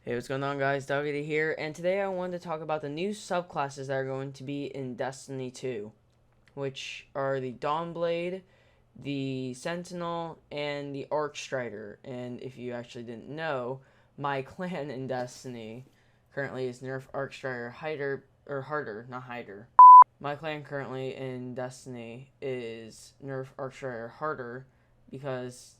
Hey, what's going on, guys? Dougity here, and today I wanted to talk about the new subclasses that are going to be in Destiny 2, which are the Dawnblade, the Sentinel, and the Arcstrider. And if you actually didn't know, my clan in Destiny currently is Nerf Arcstrider Hider, or Harder, not Hider. My clan currently in Destiny is Nerf Arcstrider Harder because,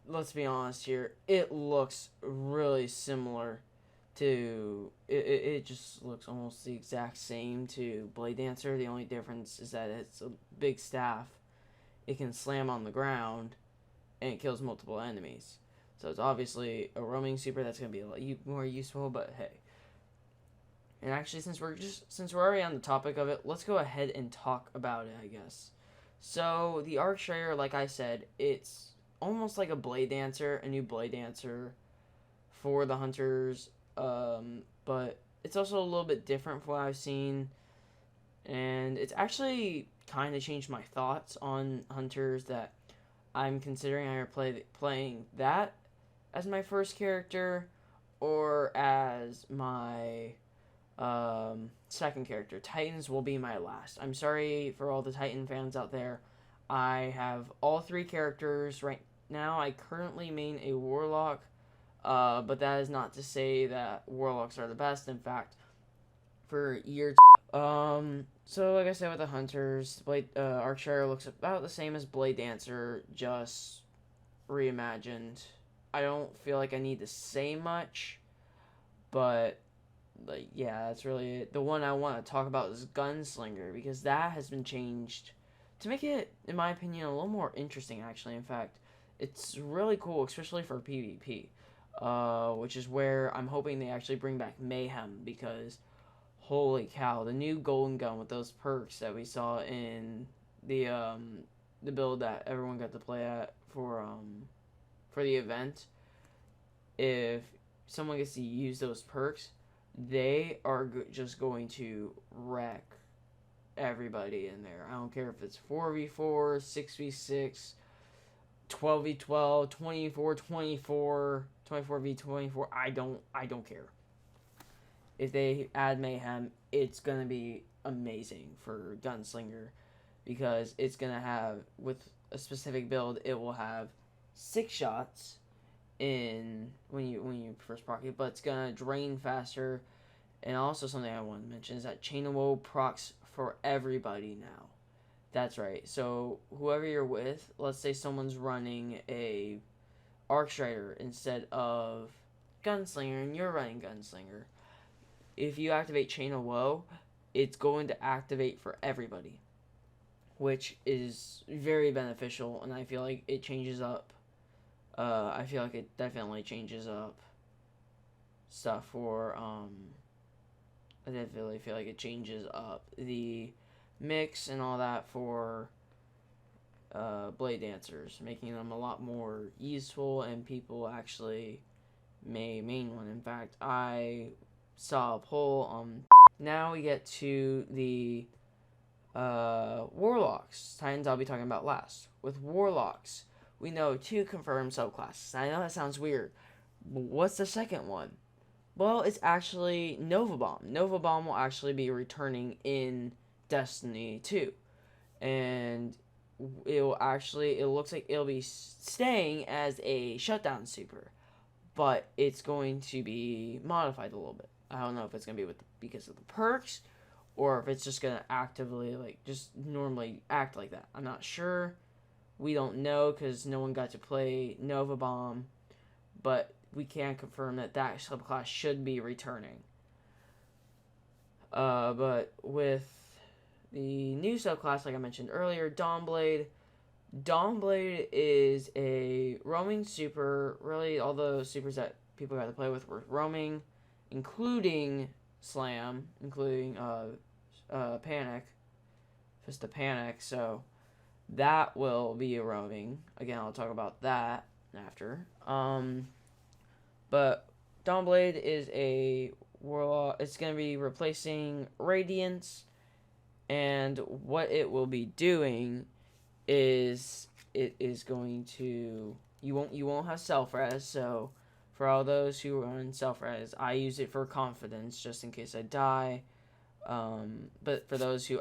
let's be honest here, it looks really similar it just looks almost the exact same to Blade Dancer. The only difference is that it's a big staff. It can slam on the ground and it kills multiple enemies. So it's obviously a roaming super that's going to be a lot more useful, but hey. And actually, since we're already on the topic of it, let's go ahead and talk about it, I guess. So the Arcstrader, like I said, it's almost like a Blade Dancer, a new Blade Dancer for the hunters, but it's also a little bit different from what I've seen, and it's actually kind of changed my thoughts on hunters that I'm considering either playing that as my first character or as my second character. Titans will be my last. I'm sorry for all the Titan fans out there. I have all three characters right now. I currently main a Warlock, but that is not to say that Warlocks are the best. In fact, for year so like I said with the Hunters, Archer looks about the same as Blade Dancer, just reimagined. I don't feel like I need to say much, but like yeah, that's really it. The one I want to talk about is Gunslinger because that has been changed to make it, in my opinion, a little more interesting. Actually, in fact, it's really cool, especially for PvP, which is where I'm hoping they actually bring back Mayhem because holy cow, the new Golden Gun with those perks that we saw in the build that everyone got to play at for the event. If someone gets to use those perks, they are just going to wreck everybody in there. I don't care if it's 4v4, 6v6, 12v12, 24v24, 24v24. I don't care. If they add Mayhem, it's going to be amazing for Gunslinger because it's going to have, with a specific build, it will have 6 shots in when you first proc it, but it's going to drain faster. And also something I want to mention is that Chain of Woe procs for everybody now. That's right. So whoever you're with, let's say someone's running a Arcstrider instead of Gunslinger and you're running Gunslinger. If you activate Chain of Woe, it's going to activate for everybody, which is very beneficial, and I feel like it changes up. I feel like it definitely changes up stuff for. I definitely feel like it changes up the mix and all that for Blade Dancers, making them a lot more useful, and people actually may main one. In fact, I saw a poll on. Now we get to the Warlocks. Titans I'll be talking about last. With Warlocks, we know 2 confirmed subclasses. I know that sounds weird, but what's the second one? Well, it's actually Nova Bomb. Nova Bomb will actually be returning in Destiny 2. And it looks like it'll be staying as a shutdown super, but it's going to be modified a little bit. I don't know if it's going to be because of the perks or if it's just going to actively, like, just normally act like that. I'm not sure. We don't know because no one got to play Nova Bomb, but we can confirm that subclass should be returning. But with the new subclass, like I mentioned earlier, Dawnblade. Dawnblade is a roaming super. Really, all the supers that people got to play with were roaming, including Slam, including Panic, just a Panic. So that will be a roaming. Again, I'll talk about that after. But Dawnblade is a Warlock. It's going to be replacing Radiance, and what it will be doing is it is going to you won't have self res. So For all those who are in self-res, I use it for confidence just in case I die. But for those who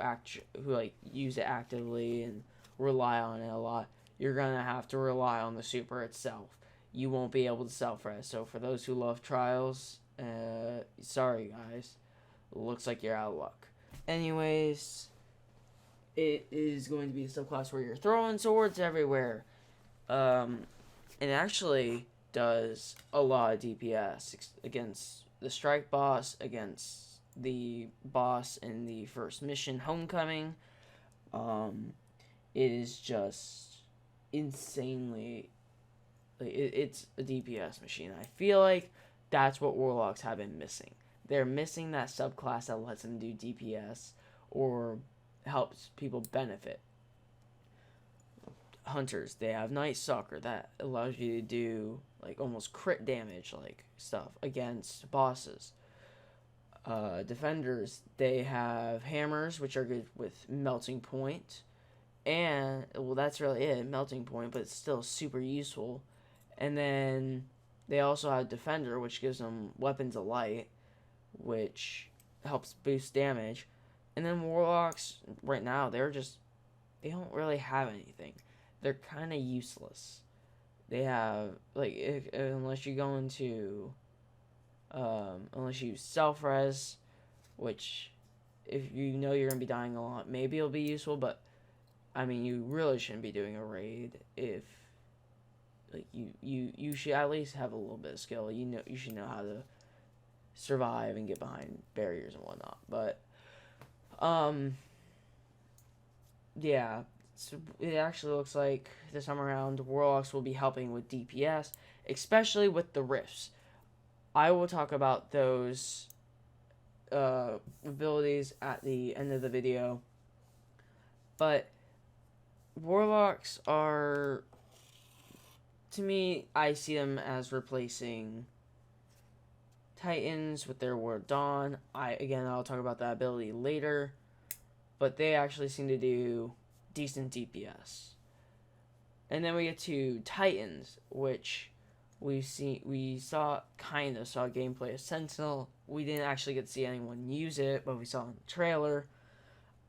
use it actively and rely on it a lot, you're gonna have to rely on the super itself. You won't be able to self-res. So for those who love trials, sorry guys, looks like you're out of luck. Anyways, it is going to be a subclass where you're throwing swords everywhere. It actually does a lot of DPS against the strike boss, against the boss in the first mission, Homecoming. It is just insanely, it's a DPS machine. I feel like that's what Warlocks have been missing. They're missing that subclass that lets them do DPS or helps people benefit. Hunters, they have Night Stalker that allows you to do like almost crit damage like stuff against bosses. Defenders, they have hammers, which are good with melting point, and well, that's really it, melting point, but it's still super useful. And then they also have defender, which gives them weapons of light, which helps boost damage. And then warlocks, right now, they don't really have anything. They're kind of useless. They have unless you go into unless you self-res, which if you know you're going to be dying a lot, maybe it'll be useful, but I mean, you really shouldn't be doing a raid if you should at least have a little bit of skill. You should know how to survive and get behind barriers and whatnot. But yeah, so it actually looks like this time around Warlocks will be helping with DPS, especially with the rifts. I will talk about those abilities at the end of the video. But Warlocks are, to me, I see them as replacing Titans with their Ward Dawn. I'll talk about that ability later. But they actually seem to do decent DPS. And then we get to Titans, which we saw gameplay of Sentinel. We didn't actually get to see anyone use it, but we saw in the trailer.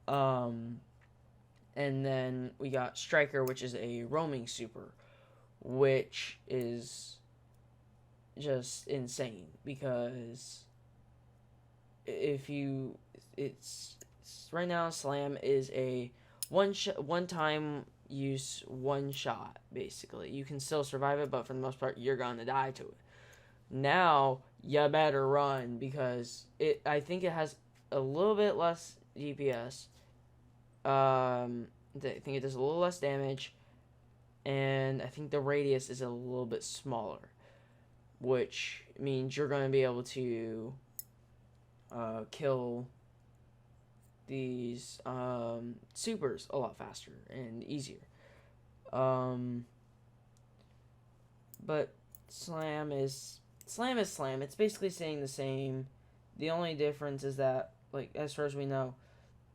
And then we got Striker, which is a roaming super, which is just insane because right now Slam is a one-time use, one shot, basically. You can still survive it, but for the most part, you're gonna die to it. Now, you better run, because I think it has a little bit less DPS. I think it does a little less damage, and I think the radius is a little bit smaller, which means you're going to be able to kill these supers a lot faster and easier. But Slam is Slam. It's basically saying the same. The only difference is that, like, as far as we know,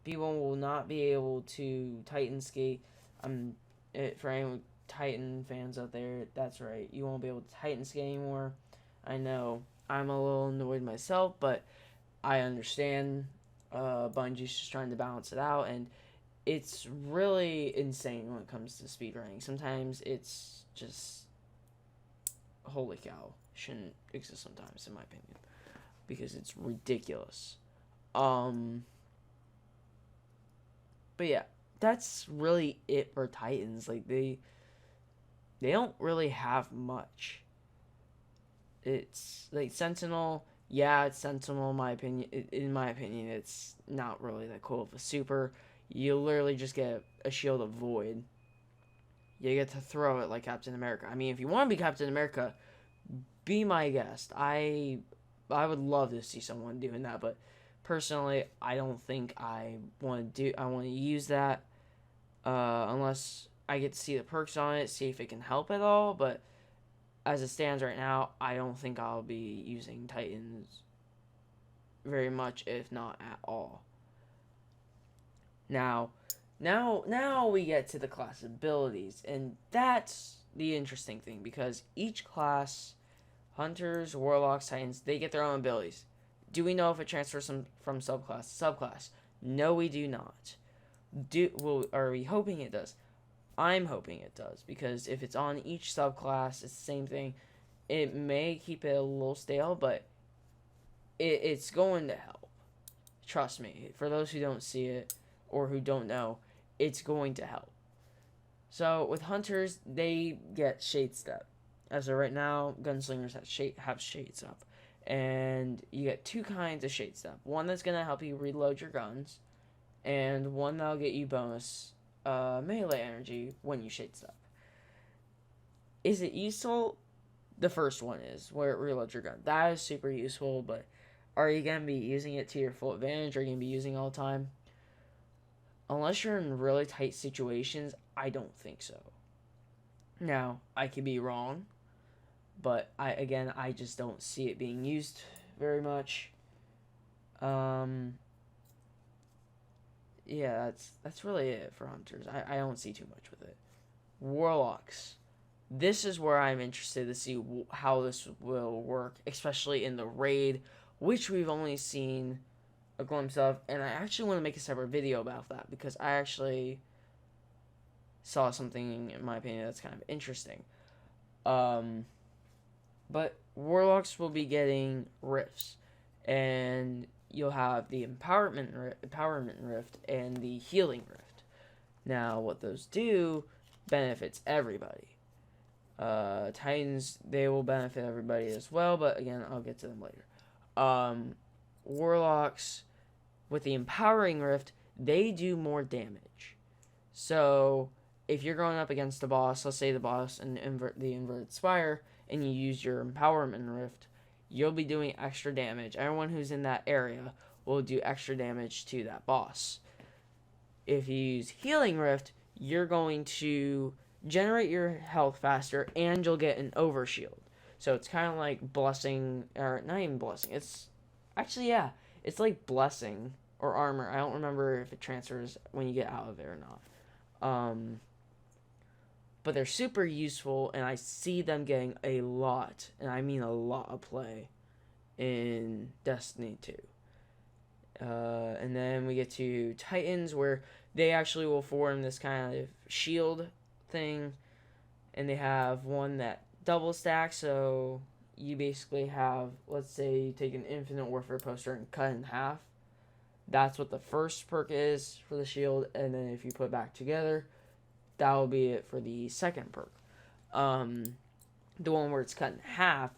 people will not be able to Titan skate. For any Titan fans out there, that's right. You won't be able to Titan skate anymore. I know I'm a little annoyed myself, but I understand. Bungie's just trying to balance it out, and it's really insane when it comes to speedrunning. Sometimes it's just, holy cow, shouldn't exist sometimes, in my opinion, because it's ridiculous. But yeah, that's really it for Titans. Like, they don't really have much. It's like Sentinel. Yeah, it's Sentinel, in my opinion. In my opinion, it's not really that cool of a super. You literally just get a shield of void. You get to throw it like Captain America. I mean, if you want to be Captain America, be my guest. I would love to see someone doing that, but personally, I don't think I want to use that unless I get to see the perks on it, see if it can help at all. But as it stands right now, I don't think I'll be using Titans very much, if not at all. Now we get to the class abilities, and that's the interesting thing, because each class Hunters, Warlocks, Titans, they get their own abilities. Do we know if it transfers from subclass to subclass? No, we do not. Are we hoping it does? I'm hoping it does, because if it's on each subclass, it's the same thing. It may keep it a little stale, but it's going to help. Trust me. For those who don't see it or who don't know, it's going to help. So with Hunters, they get Shade Step. As of right now, Gunslingers have Shade Step. And you get two kinds of Shade Step. One that's going to help you reload your guns, and one that'll get you bonus melee energy when you Shade Step. Is it useful? The first one is, where it reloads your gun. That is super useful, but are you going to be using it to your full advantage? Are you going to be using it all the time? Unless you're in really tight situations, I don't think so. Now, I could be wrong, but I just don't see it being used very much. Yeah, that's really it for Hunters. I don't see too much with it. Warlocks. This is where I'm interested to see how this will work, especially in the raid, which we've only seen a glimpse of, and I actually want to make a separate video about that, because I actually saw something, in my opinion, that's kind of interesting. But Warlocks will be getting rifts, and you'll have the empowerment rift and the healing rift. Now, what those do benefits everybody. Titans, they will benefit everybody as well, but again, I'll get to them later. Warlocks, with the empowering rift, they do more damage. So if you're going up against a boss, let's say the boss in the inverted spire, and you use your empowerment rift, you'll be doing extra damage. Everyone who's in that area will do extra damage to that boss. If you use healing rift, you're going to generate your health faster, and you'll get an overshield. So it's kind of like blessing, or not even blessing. It's actually, yeah, it's like blessing or armor. I don't remember if it transfers when you get out of it or not. But they're super useful, and I see them getting a lot, and I mean a lot of play in Destiny 2. And then we get to Titans, where they actually will form this kind of shield thing, and they have one that double stacks, so you basically have, let's say you take an Infinite Warfare poster and cut it in half. That's what the first perk is for the shield, and then if you put it back together, that will be it for the second perk. The one where it's cut in half,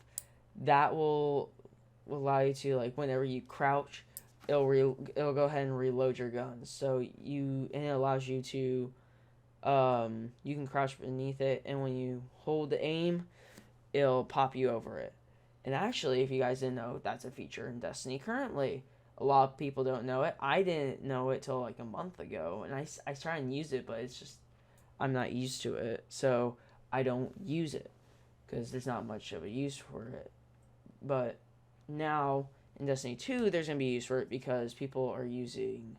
that will allow you to, like, whenever you crouch, it'll go ahead and reload your guns. So and it allows you to, you can crouch beneath it, and when you hold the aim, it'll pop you over it. And actually, if you guys didn't know, that's a feature in Destiny currently. A lot of people don't know it. I didn't know it till like a month ago, and I try and use it, but it's just, I'm not used to it, so I don't use it, because there's not much of a use for it. But now, in Destiny 2, there's going to be use for it, because people are using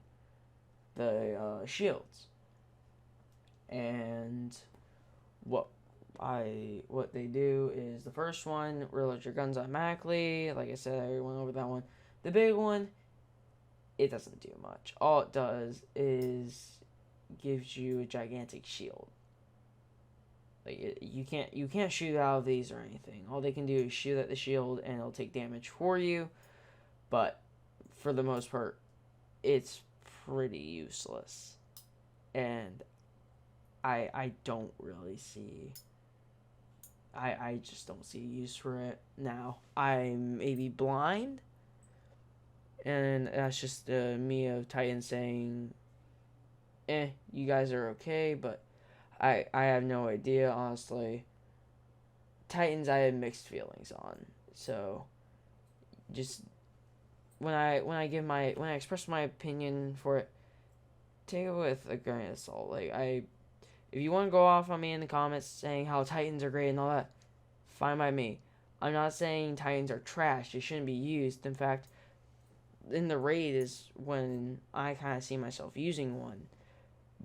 the shields. And what they do is, the first one, reload your guns automatically. Like I said, I went over that one. The big one, it doesn't do much. All it does is gives you a gigantic shield. Like, you can't shoot out of these or anything. All they can do is shoot at the shield, and it'll take damage for you. But for the most part, it's pretty useless. And I don't really see, I just don't see a use for it now. I may be blind, and that's just me of Titan saying, you guys are okay, but I have no idea, honestly. Titans, I have mixed feelings on. So just when I express my opinion for it, take it with a grain of salt. Like, if you want to go off on me in the comments saying how Titans are great and all that, fine by me. I'm not saying Titans are trash. They shouldn't be used. In fact, in the raid is when I kind of see myself using one.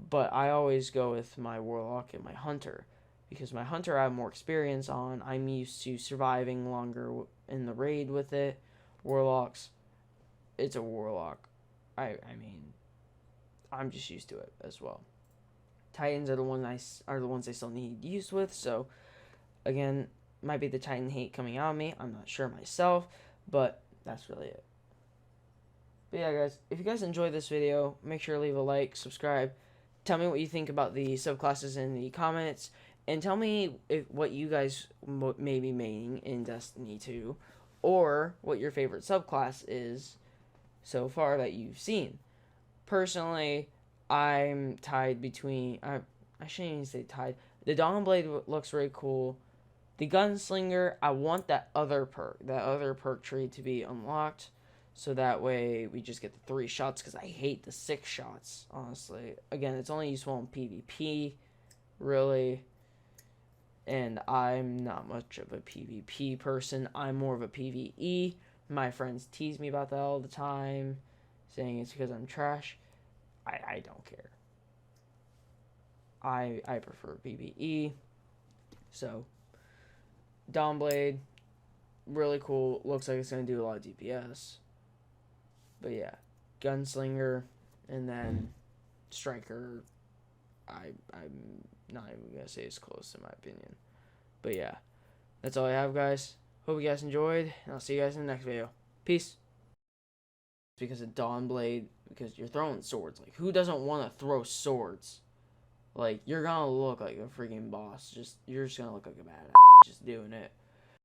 But I always go with my Warlock and my Hunter. because my hunter I have more experience on. I'm used to surviving longer in the raid with it. Warlocks, it's a warlock. I mean, I'm just used to it as well. Titans are the ones I still need use with. So again, might be the Titan hate coming out of me. I'm not sure myself, but that's really it. But yeah, guys, if you guys enjoyed this video, make sure to leave a like, subscribe. Tell me what you think about the subclasses in the comments, and tell me what you guys may be maining in Destiny 2, or what your favorite subclass is so far that you've seen. Personally, I'm tied between... I shouldn't even say tied. The Dawnblade looks really cool. The Gunslinger, I want that other perk tree to be unlocked, so that way we just get the 3 shots, because I hate the 6 shots, honestly. Again, it's only useful in PvP, really, and I'm not much of a PvP person. I'm more of a PvE. My friends tease me about that all the time, saying it's because I'm trash. I don't care. I prefer PvE, so Dawnblade, really cool. Looks like it's going to do a lot of DPS. But yeah, Gunslinger, and then Striker, I'm not even going to say it's close in my opinion. But yeah, that's all I have, guys. Hope you guys enjoyed, and I'll see you guys in the next video. Peace. Because of Dawnblade, because you're throwing swords. Like, who doesn't want to throw swords? Like, you're going to look like a freaking boss. You're just going to look like a badass just doing it.